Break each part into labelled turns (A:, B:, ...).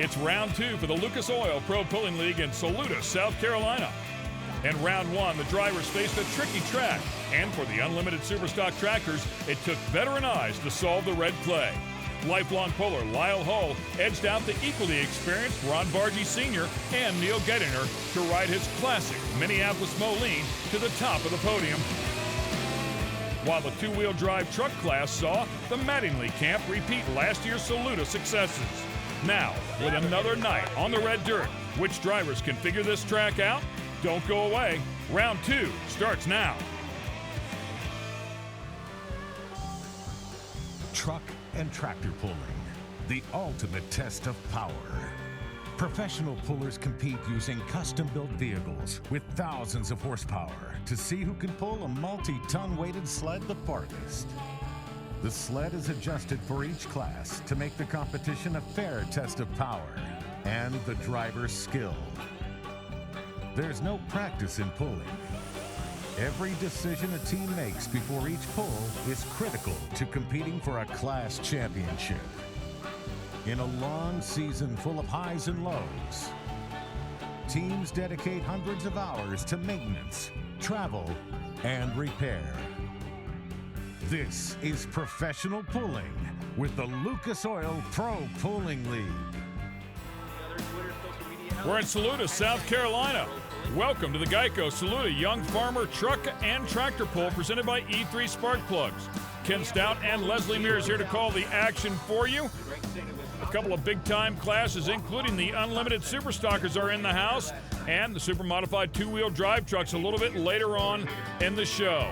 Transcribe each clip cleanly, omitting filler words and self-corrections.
A: It's round 2 for the Lucas Oil Pro Pulling League in Saluda, South Carolina. In round 1, the drivers faced a tricky track, and for the unlimited Superstock tractors, it took veteran eyes to solve the red clay. Lifelong puller Lyall Hull edged out the equally experienced Ron Bargy Sr. and Neil Gettinger to ride his classic Minneapolis Moline to the top of the podium. While the two-wheel drive truck class saw the Mattingly camp repeat last year's Saluda successes. Now, with another night on the red dirt, which drivers can figure this track out? Don't go away. Round 2 starts now.
B: Truck and tractor pulling, the ultimate test of power. Professional pullers compete using custom-built vehicles with thousands of horsepower to see who can pull a multi-ton weighted sled the farthest. The sled is adjusted for each class to make the competition a fair test of power and the driver's skill. There's no practice in pulling. Every decision a team makes before each pull is critical to competing for a class championship. In a long season full of highs and lows, teams dedicate hundreds of hours to maintenance, travel, and repair. This is professional pulling with the Lucas Oil Pro Pulling League.
A: We're in Saluda, South Carolina. Welcome to the Geico Saluda Young Farmer Truck and Tractor Pull presented by E3 Spark Plugs. Ken Stout and Leslie Mears here to call the action for you. A couple of big-time classes, including the Unlimited Superstockers, are in the house, and the super modified two-wheel drive trucks a little bit later on in the show.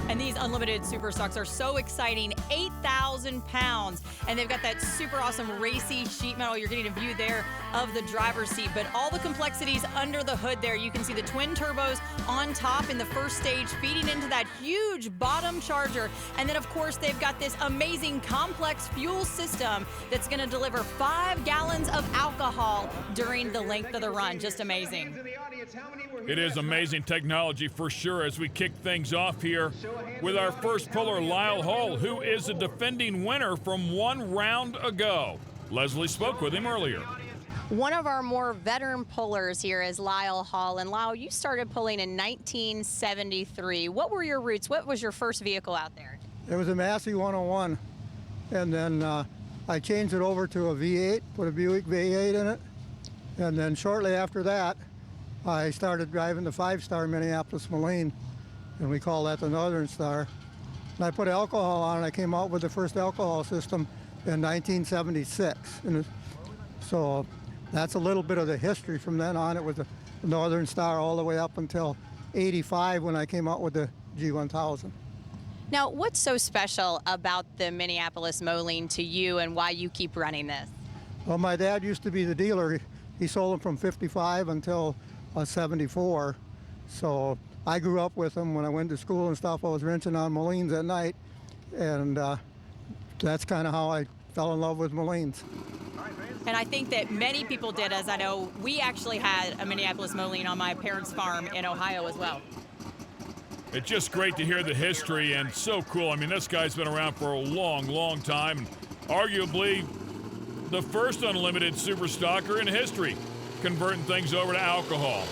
C: And these Unlimited Superstocks are so exciting, 8,000 pounds. And they've got that super awesome racy sheet metal. You're getting a view there of the driver's seat, but all the complexities under the hood there. You can see the twin turbos on top in the first stage feeding into that huge bottom charger. And then, of course, they've got this amazing complex fuel system that's going to deliver 5 gallons of alcohol during the length of the run. Just amazing.
A: It is amazing technology for sure as we kick things off here with our first puller, Lyall Hull, who is a defending winner from 1 round ago. Leslie spoke with him earlier.
C: One of our more veteran pullers here is Lyall Hull. And Lyall, you started pulling in 1973. What were your roots? What was your first vehicle out there?
D: It was a Massey 101. And then I changed it over to a V8, put a Buick V8 in it. And then shortly after that, I started driving the 5-star Minneapolis Moline, and we call that the Northern Star. And I put alcohol on it. I came out with the first alcohol system in 1976. And so that's a little bit of the history from then on. It was the Northern Star all the way up until 85 when I came out with the G1000.
C: Now, what's so special about the Minneapolis Moline to you and why you keep running this?
D: Well, my dad used to be the dealer. He sold them from 55 until 74. So I grew up with them when I went to school and stuff. I was wrenching on Molines at night, and that's kind of how I fell in love with Molines.
C: And I think that many people did, as I know, we actually had a Minneapolis Moline on my parents' farm in Ohio as well.
A: It's just great to hear the history and so cool. I mean, this guy's been around for a long, long time. Arguably the first unlimited superstocker in history, converting things over to alcohol.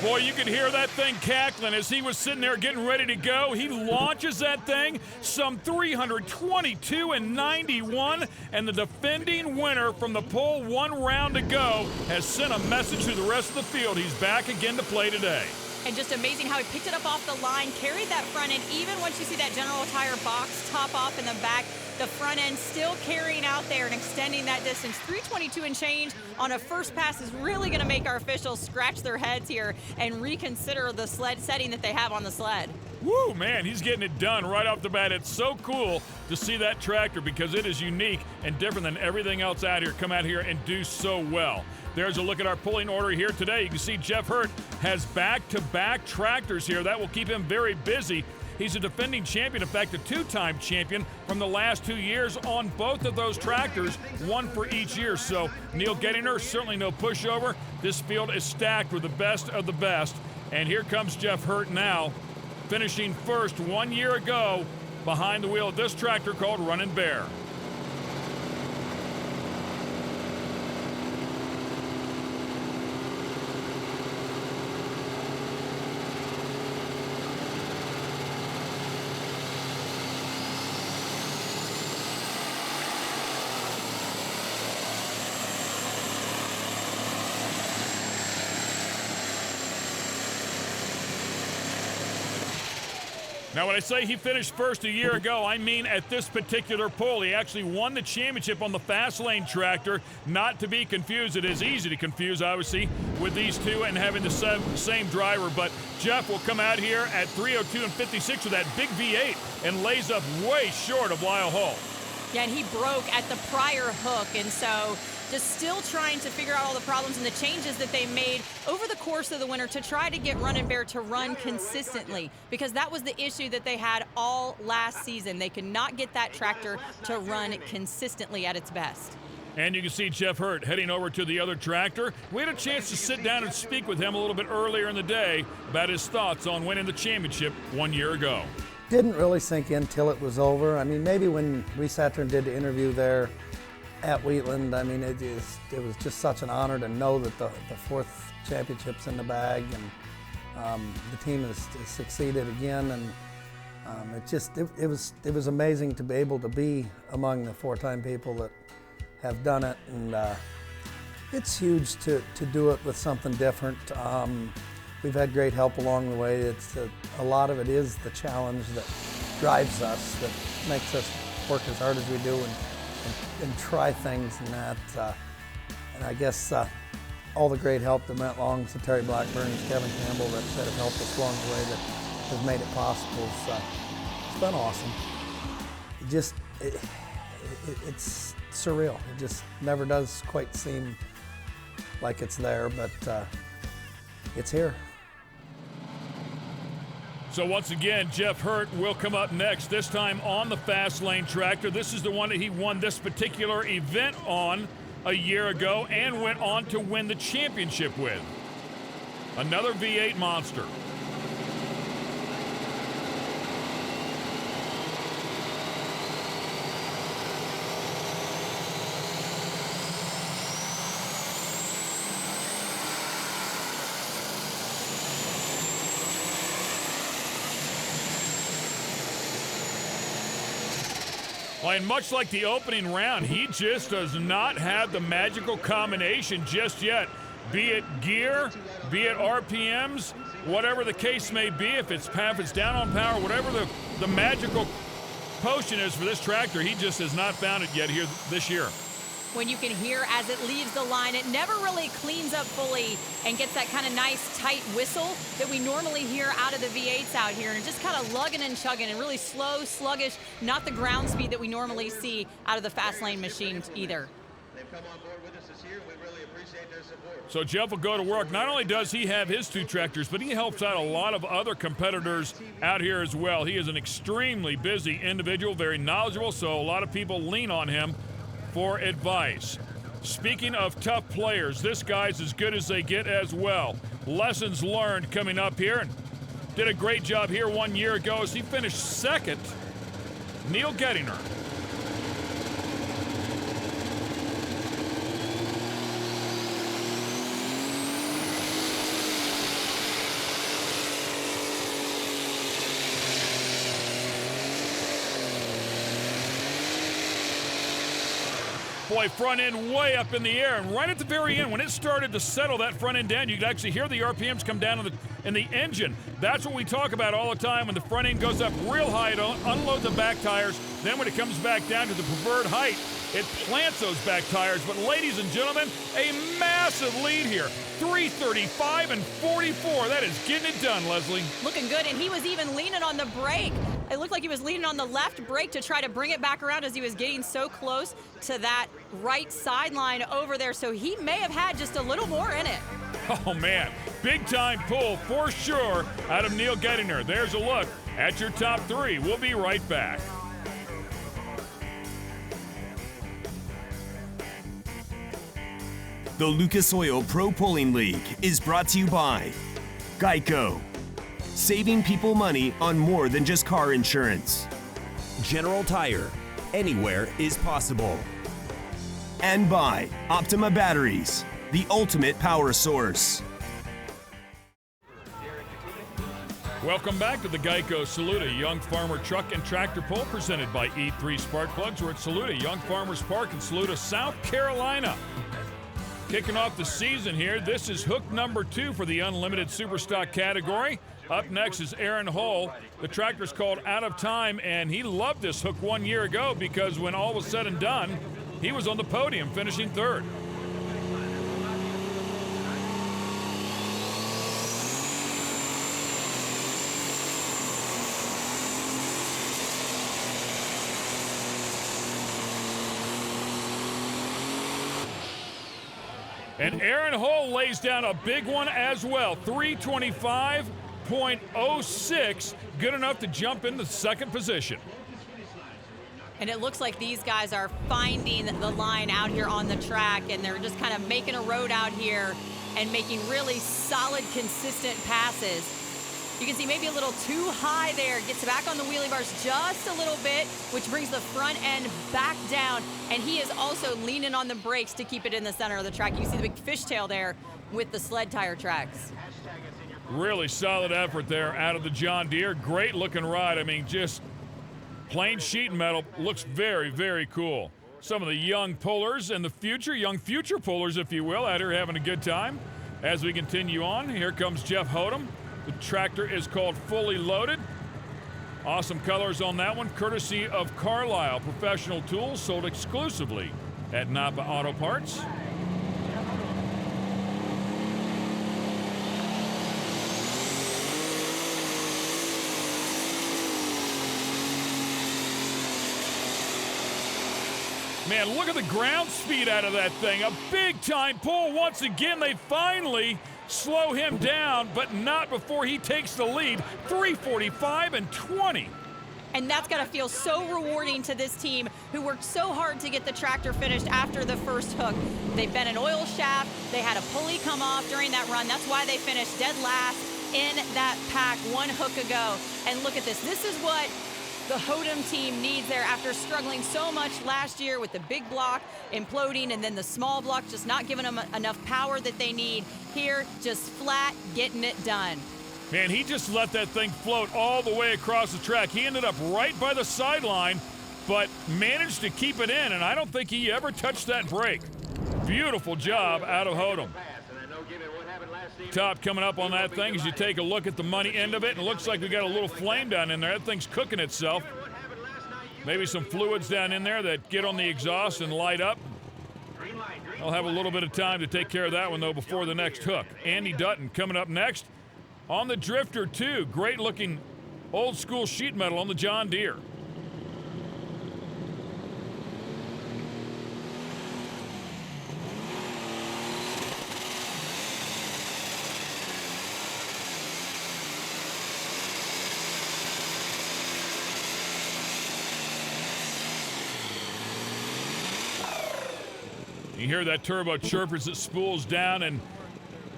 A: Boy, you could hear that thing cackling as he was sitting there getting ready to go. He launches that thing, some 322 and 91, and the defending winner from the pole 1 round to go has sent a message to the rest of the field. He's back again to play today.
C: And just amazing how he picked it up off the line, carried that front end. Even once you see that General Tire box top off in the back, the front end still carrying out there and extending that distance. 322 and change on a first pass is really going to make our officials scratch their heads here and reconsider the sled setting that they have on the sled.
A: Woo, man, he's getting it done right off the bat. It's so cool to see that tractor because it is unique and different than everything else out here. Come out here and do so well. There's a look at our pulling order here today. You can see Jeff Hurt has back-to-back tractors here. That will keep him very busy. He's a defending champion, in fact, a 2-time champion from the last 2 years on both of those tractors, 1 for each year. So Neil Gettinger, certainly no pushover. This field is stacked with the best of the best. And here comes Jeff Hurt now, finishing first 1 year ago behind the wheel of this tractor called Runnin' Bear. Now, when I say he finished first a year ago, I mean at this particular pull. He actually won the championship on the fast lane tractor. Not to be confused. It is easy to confuse, obviously, with these two and having the same driver. But Jeff will come out here at 3:02 and 56 with that big V8 and lays up way short of Lyall Hull.
C: Yeah, and he broke at the prior hook, and so just still trying to figure out all the problems and the changes that they made over the course of the winter to try to get Runnin' Bear to run consistently, because that was the issue that they had all last season. They could not get that tractor to run consistently at its best.
A: And you can see Jeff Hurt heading over to the other tractor. We had a chance to sit down and speak with him a little bit earlier in the day about his thoughts on winning the championship 1 year ago.
E: Didn't really sink in till it was over. I mean, maybe when we sat there and did the interview there at Wheatland, I mean, it was just such an honor to know that the fourth championship's in the bag, and the team has succeeded again, and it was amazing to be able to be among the four-time people that have done it, and it's huge to do it with something different. We've had great help along the way. A lot of it is the challenge that drives us, that makes us work as hard as we do and try things, and that. And I guess all the great help that went along, so Terry Blackburn and Kevin Campbell that have helped us along the way, that has made it possible. It's been awesome. It's surreal. It just never does quite seem like it's there, but it's here.
A: So once again, Jeff Hurt will come up next, this time on the fast lane tractor. This is the one that he won this particular event on a year ago and went on to win the championship with. Another V8 monster. And much like the opening round, he just does not have the magical combination just yet. Be it gear, be it RPMs, whatever the case may be, if it's down on power, whatever the magical potion is for this tractor, he just has not found it yet here this year.
C: When you can hear as it leaves the line, it never really cleans up fully and gets that kind of nice tight whistle that we normally hear out of the V8s out here, and just kind of lugging and chugging and really slow, sluggish, not the ground speed that we normally see out of the fast lane machines either.
F: They've come on board with us this year. We really appreciate their support.
A: So Jeff will go to work. Not only does he have his two tractors, but he helps out a lot of other competitors out here as well. He is an extremely busy individual, very knowledgeable, so a lot of people lean on him for advice. Speaking of tough players, this guy's as good as they get as well. Lessons learned coming up here, and did a great job here 1 year ago as he finished second. Neil Gettinger. Boy, front end way up in the air, and right at the very end, when it started to settle that front end down, you could actually hear the RPMs come down in the engine. That's what we talk about all the time. When the front end goes up real high, it unloads the back tires. Then when it comes back down to the preferred height, it plants those back tires. But ladies and gentlemen, a massive lead here. 3:35 and 44. That is getting it done, Leslie.
C: Looking good, and he was even leaning on the brake. It looked like he was leaning on the left brake to try to bring it back around as he was getting so close to that right sideline over there. So he may have had just a little more in it.
A: Oh, man. Big time pull for sure out of Neil Gettinger. There's a look at your top three. We'll be right back.
G: The Lucas Oil Pro Pulling League is brought to you by Geico, saving people money on more than just car insurance.
H: General Tire, anywhere is possible.
G: And by Optima Batteries, the ultimate power source.
A: Welcome back to the Geico Saluda Young Farmer Truck and Tractor Pull presented by E3 Spark Plugs. We're at Saluda Young Farmers Park in Saluda, South Carolina. Kicking off the season here, this is hook number 2 for the Unlimited Superstock category. Up next is Lyall Hull. The tractor's called Out of Time, and he loved this hook 1 year ago because when all was said and done, he was on the podium finishing 3rd. And Lyall Hull lays down a big one as well, 325.06, good enough to jump into second position.
C: And it looks like these guys are finding the line out here on the track, and they're just kind of making a road out here and making really solid, consistent passes. You can see maybe a little too high there. Gets back on the wheelie bars just a little bit, which brings the front end back down. And he is also leaning on the brakes to keep it in the center of the track. You can see the big fishtail there with the sled tire tracks.
A: Really solid effort there out of the John Deere. Great looking ride. I mean, just plain sheet metal. Looks very, very cool. Some of the young pullers and the young future pullers, if you will, out here having a good time. As we continue on, here comes Jeff Hodem. The tractor is called Fully Loaded. Awesome colors on that one, courtesy of Carlisle Professional Tools, sold exclusively at Napa Auto Parts. Man, look at the ground speed out of that thing. A big time pull once again. They finally slow him down, but not before he takes the lead. 3:45 and 20.
C: And that's got to feel so rewarding to this team who worked so hard to get the tractor finished after the first hook. They bent an oil shaft. They had a pulley come off during that run. That's why they finished dead last in that pack 1 hook ago. And look at this. This is what the Hodem team needs there after struggling so much last year with the big block imploding and then the small block just not giving them enough power that they need. Here, just flat getting it done.
A: Man, he just let that thing float all the way across the track. He ended up right by the sideline, but managed to keep it in, and I don't think he ever touched that brake. Beautiful job out of Hodem. Top coming up on that thing as you take a look at the money end of it, and it looks like we got a little flame down in there. That thing's cooking itself. Maybe some fluids down in there that get on the exhaust and light up. I'll have a little bit of time to take care of that one, though, before the next hook. Andy Dutton coming up next on the Drifter 2. Great looking old school sheet metal on the John Deere. You hear that turbo chirp as it spools down, and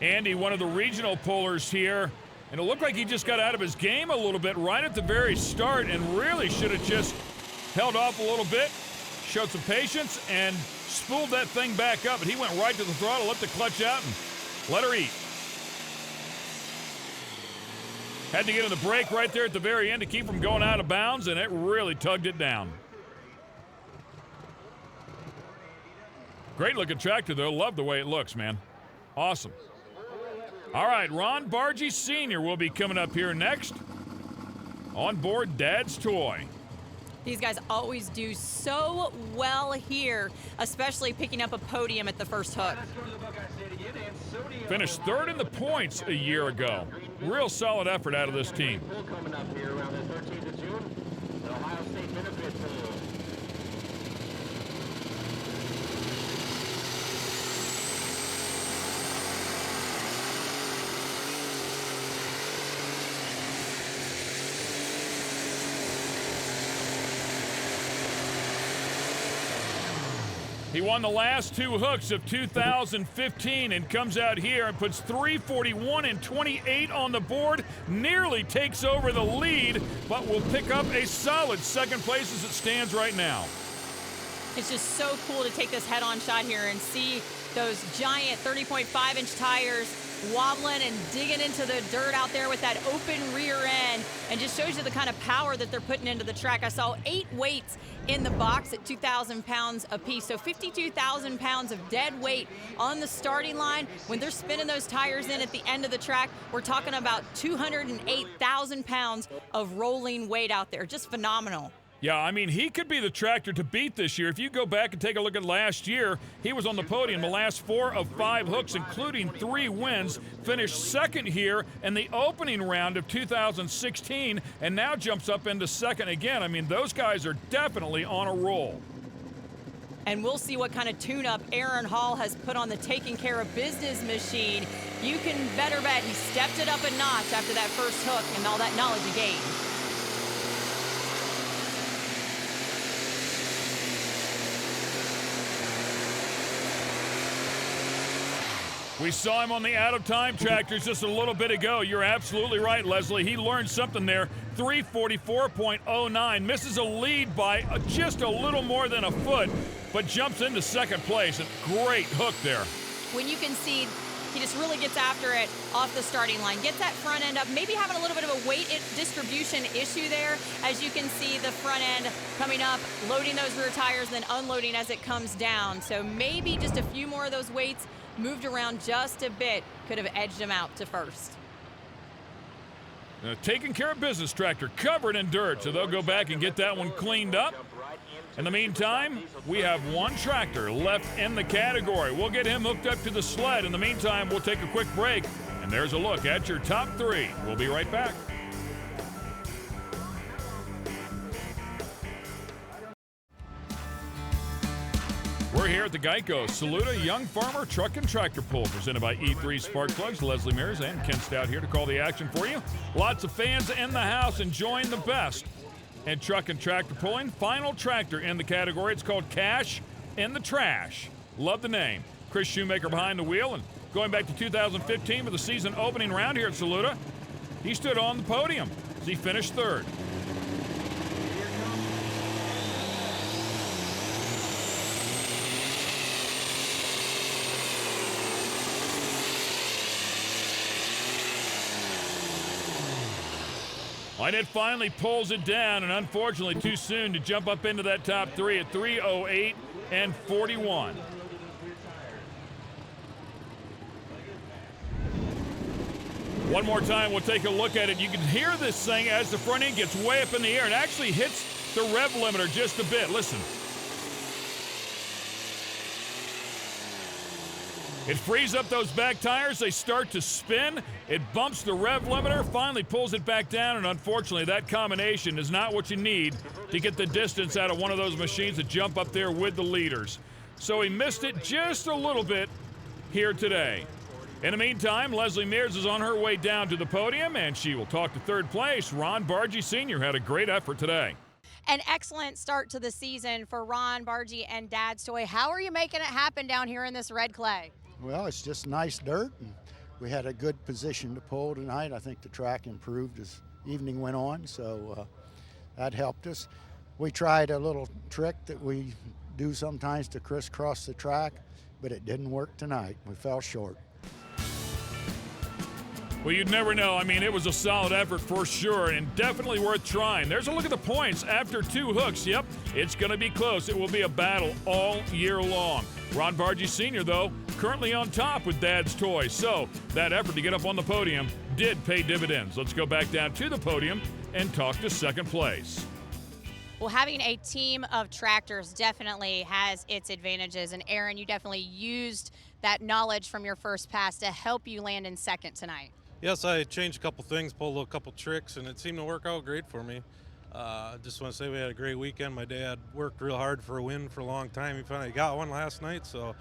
A: Andy, one of the regional pullers here, and it looked like he just got out of his game a little bit right at the very start and really should have just held off a little bit, showed some patience, and spooled that thing back up. But he went right to the throttle, let the clutch out, and let her eat. Had to get in the brake right there at the very end to keep from going out of bounds, and it really tugged it down. Great looking tractor, though. Love the way it looks, man. Awesome. All right, Ron Bargy Sr. will be coming up here next on board Dad's Toy.
C: These guys always do so well here, especially picking up a podium at the first hook.
A: Finished 3rd in the points a year ago. Real solid effort out of this team.
F: Coming up here around the 13th of June, the Ohio State Benefit Pool.
A: He won the last 2 hooks of 2015 and comes out here and puts 341 and 28 on the board, nearly takes over the lead, but will pick up a solid second place as it stands right now.
C: It's just so cool to take this head-on shot here and see those giant 30.5-inch tires wobbling and digging into the dirt out there with that open rear end, and just shows you the kind of power that they're putting into the track. I saw 8 weights in the box at 2,000 pounds apiece, so 52,000 pounds of dead weight on the starting line. When they're spinning those tires in at the end of the track, we're talking about 208,000 pounds of rolling weight out there. Just phenomenal.
A: Yeah, I mean, he could be the tractor to beat this year. If you go back and take a look at last year, he was on the podium the last 4 of 5 hooks, including 3 wins, finished second here in the opening round of 2016, and now jumps up into second again. I mean, those guys are definitely on a roll.
C: And we'll see what kind of tune-up Aaron Hall has put on the taking care of business machine. You can better bet he stepped it up a notch after that first hook and all that knowledge he gained.
A: We saw him on the out-of-time tractors just a little bit ago. You're absolutely right, Leslie. He learned something there. 344.09, misses a lead by just a little more than a foot, but jumps into second place. A great hook there.
C: When you can see, he just really gets after it off the starting line, gets that front end up, maybe having a little bit of a weight distribution issue there. As you can see, the front end coming up, loading those rear tires, then unloading as it comes down. So maybe just a few more of those weights moved around just a bit could have edged him out to first.
A: Taking care of business tractor, covered in dirt, so they'll go back and get that one cleaned up. In the meantime, we have one tractor left in the category. We'll get him hooked up to the sled. In the meantime, we'll take a quick break, and there's a look at your top 3. We'll be right back. We're here at the Geico Saluda Young Farmer Truck and Tractor Pull, presented by E3 Spark Plugs. Leslie Mears and Ken Stout here to call the action for you. Lots of fans in the house enjoying the best and truck and tractor pulling. Final tractor in the category. It's called Cash in the Trash. Love the name. Chris Shoemaker behind the wheel, and going back to 2015 with the season opening round here at Saluda, he stood on the podium as he finished third. And it finally pulls it down, and unfortunately too soon to jump up into that top 3 at 3:08 and 41. One more time, we'll take a look at it. You can hear this thing as the front end gets way up in the air and actually hits the rev limiter just a bit. Listen. It frees up those back tires. They start to spin. It bumps the rev limiter, finally pulls it back down, and unfortunately that combination is not what you need to get the distance out of one of those machines that jump up there with the leaders. So he missed it just a little bit here today. In the meantime, Leslie Mears is on her way down to the podium, and she will talk to third place. Ron Bargy Sr. had a great effort today.
C: An excellent start to the season for Ron Bargy and Dad's Toy. How are you making it happen down here in this red clay?
I: Well, it's just nice dirt, and we had a good position to pull tonight. I think the track improved as evening went on, so that helped us. We tried a little trick that we do sometimes to crisscross the track, but it didn't work tonight. We fell short.
A: Well, you'd never know. I mean, it was a solid effort for sure, and definitely worth trying. There's a look at the points after 2 hooks. Yep, it's going to be close. It will be a battle all year long. Ron Bargy Sr., though, currently on top with Dad's Toy. So that effort to get up on the podium did pay dividends. Let's go back down to the podium and talk to second place.
C: Well, having a team of tractors definitely has its advantages. And Aaron, you definitely used that knowledge from your first pass to help you land in second tonight.
J: Yes, I changed a couple things, pulled a couple tricks, and it seemed to work out great for me. Just want to say we had a great weekend. My dad worked real hard for a win for a long time. He finally got one last night, so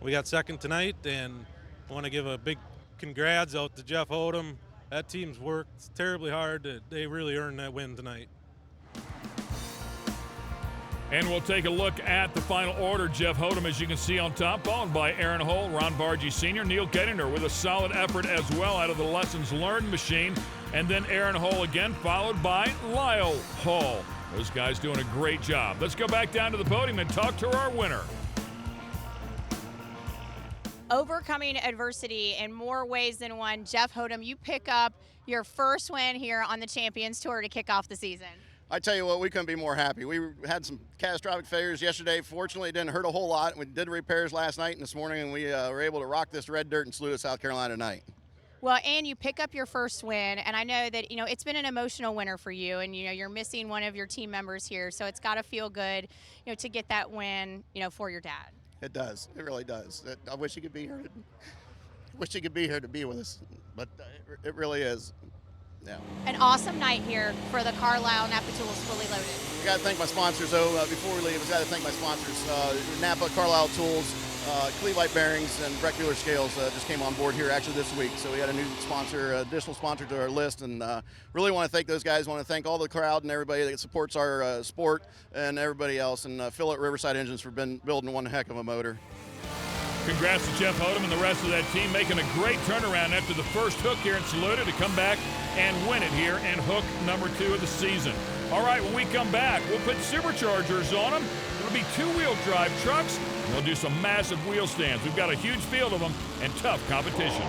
J: we got second tonight, and I want to give a big congrats out to Jeff Odom. That team's worked terribly hard. They really earned that win tonight.
A: And we'll take a look at the final order. Jeff Hodem, as you can see on top, followed by Aaron Hull, Ron Bargy Sr., Neil Gettinger with a solid effort as well out of the Lessons Learned machine. And then Aaron Hull again, followed by Lyall Hull. Those guys doing a great job. Let's go back down to the podium and talk to our winner.
C: Overcoming adversity in more ways than one. Jeff Hodem, you pick up your first win here on the Champions Tour to kick off the season.
K: I tell you what, we couldn't be more happy. We had some catastrophic failures yesterday. Fortunately, it didn't hurt a whole lot. We did repairs last night and this morning, and we were able to rock this red dirt in Saluda, South Carolina tonight.
C: Well, and you pick up your first win, and I know that, it's been an emotional winter for you, and, you're missing one of your team members here, so it's got to feel good, to get that win, for your dad.
K: It does. It really does. I wish he could be here. To be with us, but it really is. Yeah.
C: An awesome night here for the Carlisle Napa Tools Fully Loaded.
K: I got to thank my sponsors, though. Before we leave, I got to thank my sponsors. Napa, Carlisle Tools, Clevite Bearings, and Breck Mueller Scales just came on board here actually this week. So we got a new sponsor, additional sponsor to our list, and really want to thank those guys. Want to thank all the crowd and everybody that supports our sport and everybody else, and Phil at Riverside Engines for building one heck of a motor.
A: Congrats to Jeff Hodem and the rest of that team making a great turnaround after the first hook here in Saluda to come back and win it here in hook number 2 of the season. All right, when we come back, we'll put superchargers on them. It'll be 2-wheel drive trucks, and we'll do some massive wheel stands. We've got a huge field of them and tough competition.